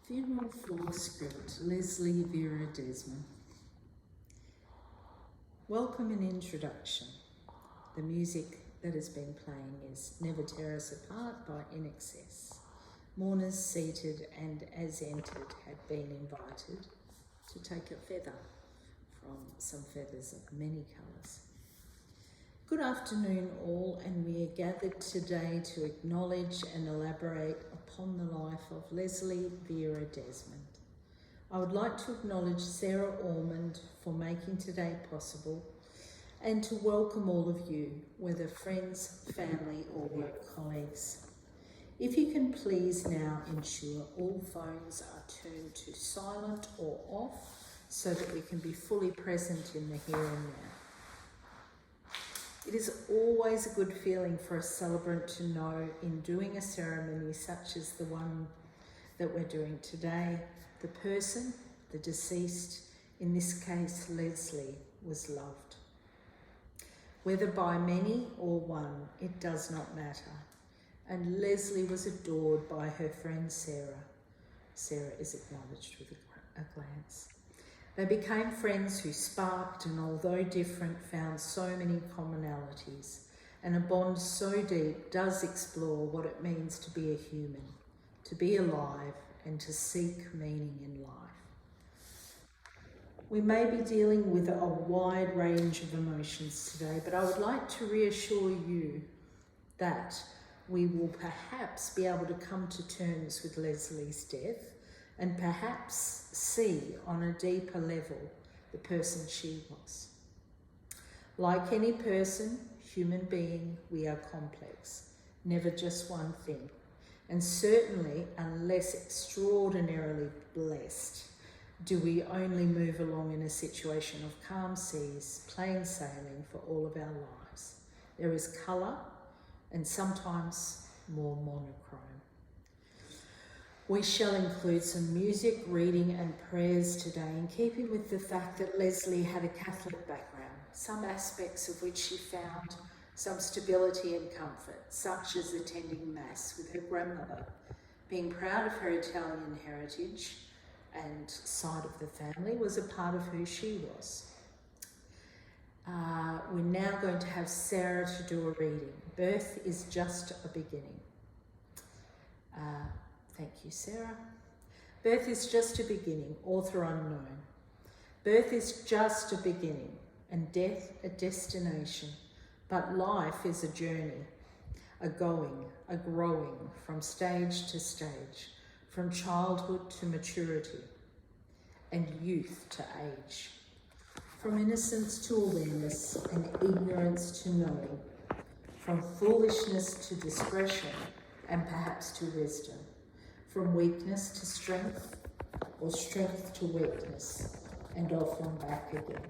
Funeral for script, Leslie Vera Desmond. Welcome and introduction. The music that has been playing is Never Tear Us Apart by INXS. Mourners seated and as entered had been invited to take a feather from some feathers of many colours. Good afternoon all, and we are gathered today to acknowledge and elaborate upon the life of Leslie Vera Desmond. I would like to acknowledge Sarah Ormond for making today possible and to welcome all of you, whether friends, family or work colleagues. If you can please now ensure all phones are turned to silent or off so that we can be fully present in the here and now. It is always a good feeling for a celebrant to know in doing a ceremony such as the one that we're doing today, the person, the deceased, in this case Leslie, was loved. Whether by many or one, it does not matter. And Leslie was adored by her friend Sarah. Sarah is acknowledged with a glance. They became friends who sparked and, although different, found so many commonalities, and a bond so deep does explore what it means to be a human, to be alive and to seek meaning in life. We may be dealing with a wide range of emotions today, but I would like to reassure you that we will perhaps be able to come to terms with Leslie's death and perhaps see on a deeper level the person she was. Like any person, human being, we are complex, never just one thing. And certainly, unless extraordinarily blessed, do we only move along in a situation of calm seas, plain sailing for all of our lives. There is colour and sometimes more monochrome. We shall include some music, reading and prayers today, in keeping with the fact that Leslie had a Catholic background, some aspects of which she found some stability and comfort, such as attending Mass with her grandmother, being proud of her Italian heritage and side of the family was a part of who she was. We're now going to have Sarah to do a reading. Birth is just a beginning. Thank you, Sarah. Birth is just a beginning, author unknown. Birth is just a beginning and death a destination, but life is a journey, a going, a growing from stage to stage, from childhood to maturity and youth to age, from innocence to awareness and ignorance to knowing, from foolishness to discretion and perhaps to wisdom, from weakness to strength, or strength to weakness, and often back again.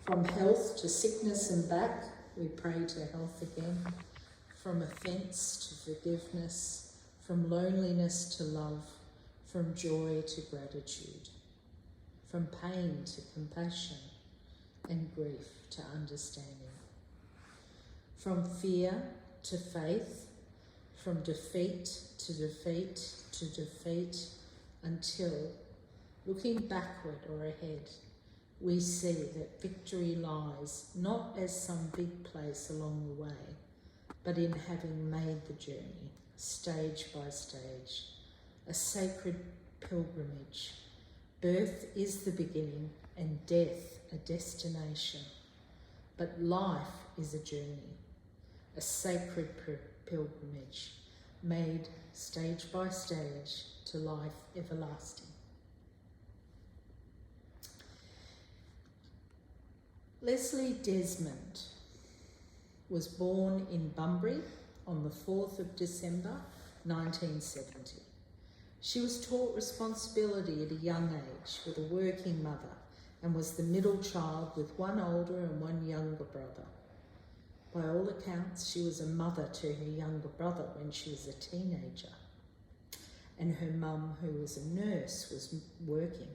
From health to sickness and back, we pray to health again. From offence to forgiveness, from loneliness to love, from joy to gratitude, from pain to compassion, and grief to understanding. From fear to faith, from defeat to defeat to defeat, until, looking backward or ahead, we see that victory lies not as some big place along the way, but in having made the journey, stage by stage, a sacred pilgrimage. Birth is the beginning and death a destination, but life is a journey, a sacred pilgrimage, made stage by stage to life everlasting. Leslie Desmond was born in Bunbury on the 4th of December 1970. She was taught responsibility at a young age with a working mother and was the middle child with one older and one younger brother. By all accounts, she was a mother to her younger brother when she was a teenager, and her mum, who was a nurse, was working.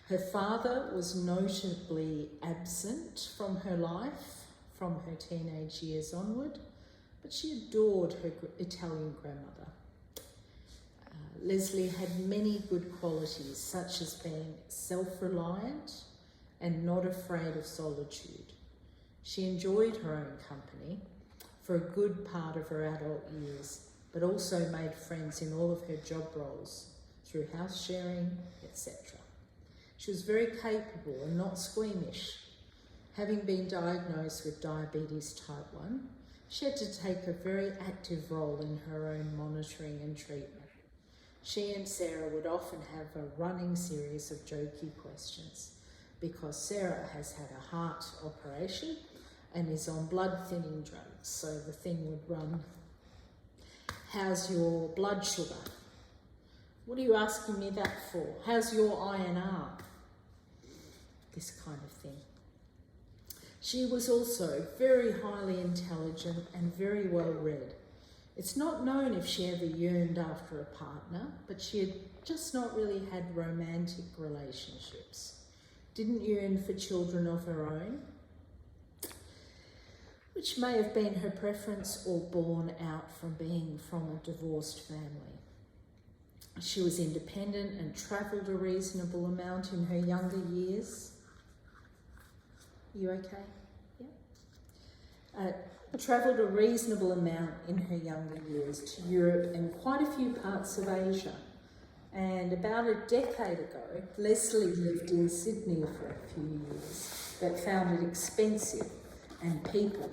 Her father was notably absent from her life from her teenage years onward, but she adored her Italian grandmother. Leslie had many good qualities, such as being self-reliant and not afraid of solitude. She enjoyed her own company for a good part of her adult years, but also made friends in all of her job roles through house sharing, etc. She was very capable and not squeamish. Having been diagnosed with diabetes type 1, she had to take a very active role in her own monitoring and treatment. She and Sarah would often have a running series of jokey questions because Sarah has had a heart operation and is on blood thinning drugs. So the thing would run, how's your blood sugar? What are you asking me that for? How's your INR? This kind of thing. She was also very highly intelligent and very well read. It's not known if she ever yearned after a partner, but she had just not really had romantic relationships. Didn't yearn for children of her own, which may have been her preference or born out from being from a divorced family. She was independent and travelled a reasonable amount in her younger years. You okay? Yeah. Travelled a reasonable amount in her younger years to Europe and quite a few parts of Asia. And about a decade ago, Leslie lived in Sydney for a few years, but found it expensive, and people,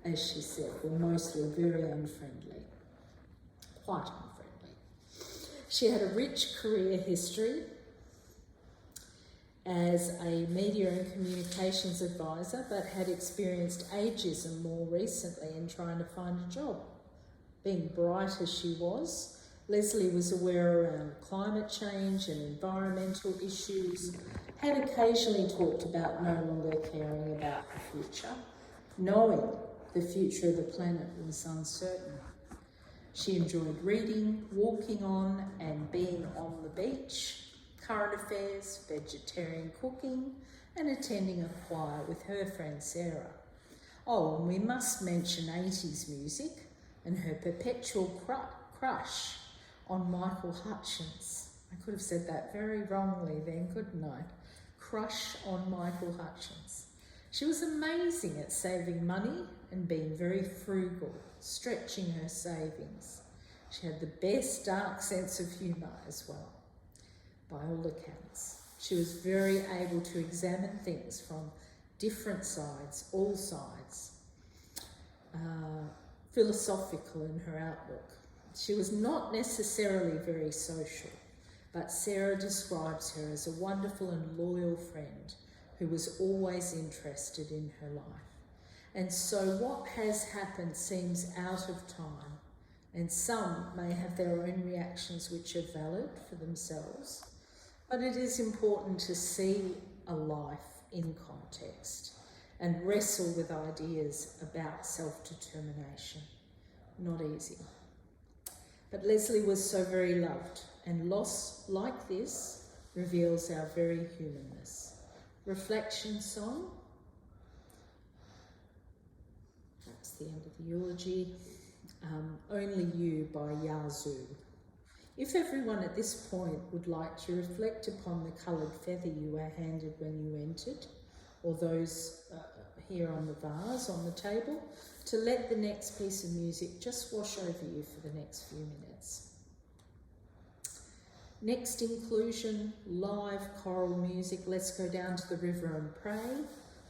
as she said, were mostly very unfriendly, quite unfriendly. She had a rich career history as a media and communications advisor, but had experienced ageism more recently in trying to find a job. Being bright as she was, Leslie was aware around climate change and environmental issues, had occasionally talked about no longer caring about the future, knowing the future of the planet was uncertain. She enjoyed reading, walking on and being on the beach, current affairs, vegetarian cooking, and attending a choir with her friend Sarah. Oh, and we must mention 80s music and her perpetual crush on Michael Hutchence. I could have said that very wrongly then, couldn't I? Crush on Michael Hutchence. She was amazing at saving money and being very frugal, stretching her savings. She had the best dark sense of humour as well, by all accounts. She was very able to examine things from different sides, all sides, philosophical in her outlook. She was not necessarily very social, but Sarah describes her as a wonderful and loyal friend who was always interested in her life. And so what has happened seems out of time, and some may have their own reactions which are valid for themselves, but it is important to see a life in context and wrestle with ideas about self-determination. Not easy. But Leslie was so very loved, and loss like this reveals our very humanness. Reflection song. That's the end of the eulogy. Only You by Yazoo. If everyone at this point would like to reflect upon the coloured feather you were handed when you entered, or those here on the vase on the table, to let the next piece of music just wash over you for the next few minutes. Next inclusion, live choral music, Let's Go Down to the River and Pray,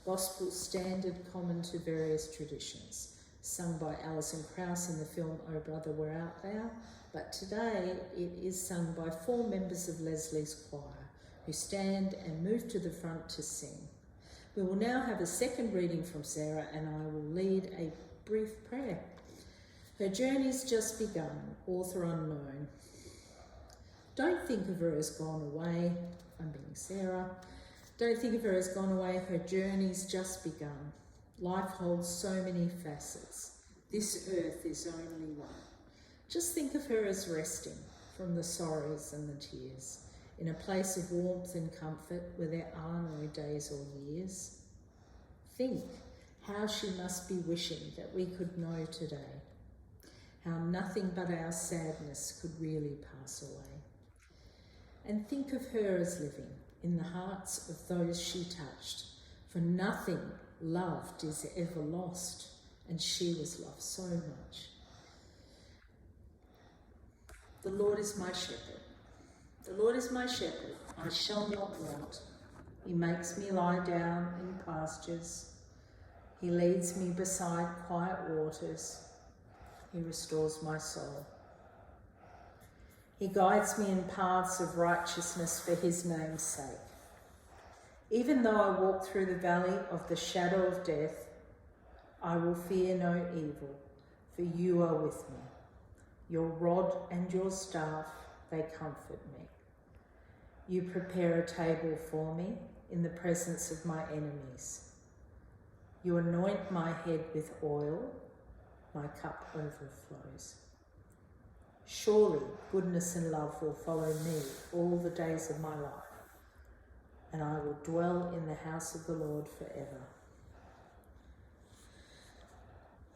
gospel standard common to various traditions, sung by Alison Krauss in the film Oh Brother, We're Out There, but today it is sung by 4 members of Leslie's choir who stand and move to the front to sing. We will now have a second reading from Sarah, and I will lead a brief prayer. Her journey's just begun, author unknown. Don't think of her as gone away. I'm being Sarah. Don't think of her as gone away. Her journey's just begun. Life holds so many facets. This earth is only one. Just think of her as resting from the sorrows and the tears, in a place of warmth and comfort where there are no days or years. Think how she must be wishing that we could know today how nothing but our sadness could really pass away. And think of her as living in the hearts of those she touched, for nothing loved is ever lost, and she was loved so much. The Lord is my shepherd. The Lord is my shepherd, I shall not want. He makes me lie down in pastures. He leads me beside quiet waters. He restores my soul. He guides me in paths of righteousness for his name's sake. Even though I walk through the valley of the shadow of death, I will fear no evil, for you are with me. Your rod and your staff, they comfort me. You prepare a table for me in the presence of my enemies. You anoint my head with oil, my cup overflows. Surely goodness and love will follow me all the days of my life, and I will dwell in the house of the Lord forever.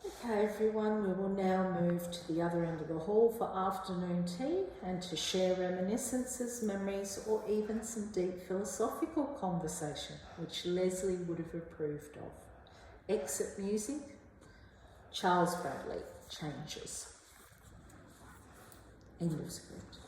Okay, everyone, we will now move to the other end of the hall for afternoon tea and to share reminiscences, memories, or even some deep philosophical conversation, which Leslie would have approved of. Exit music, Charles Bradley, Changes. End of script.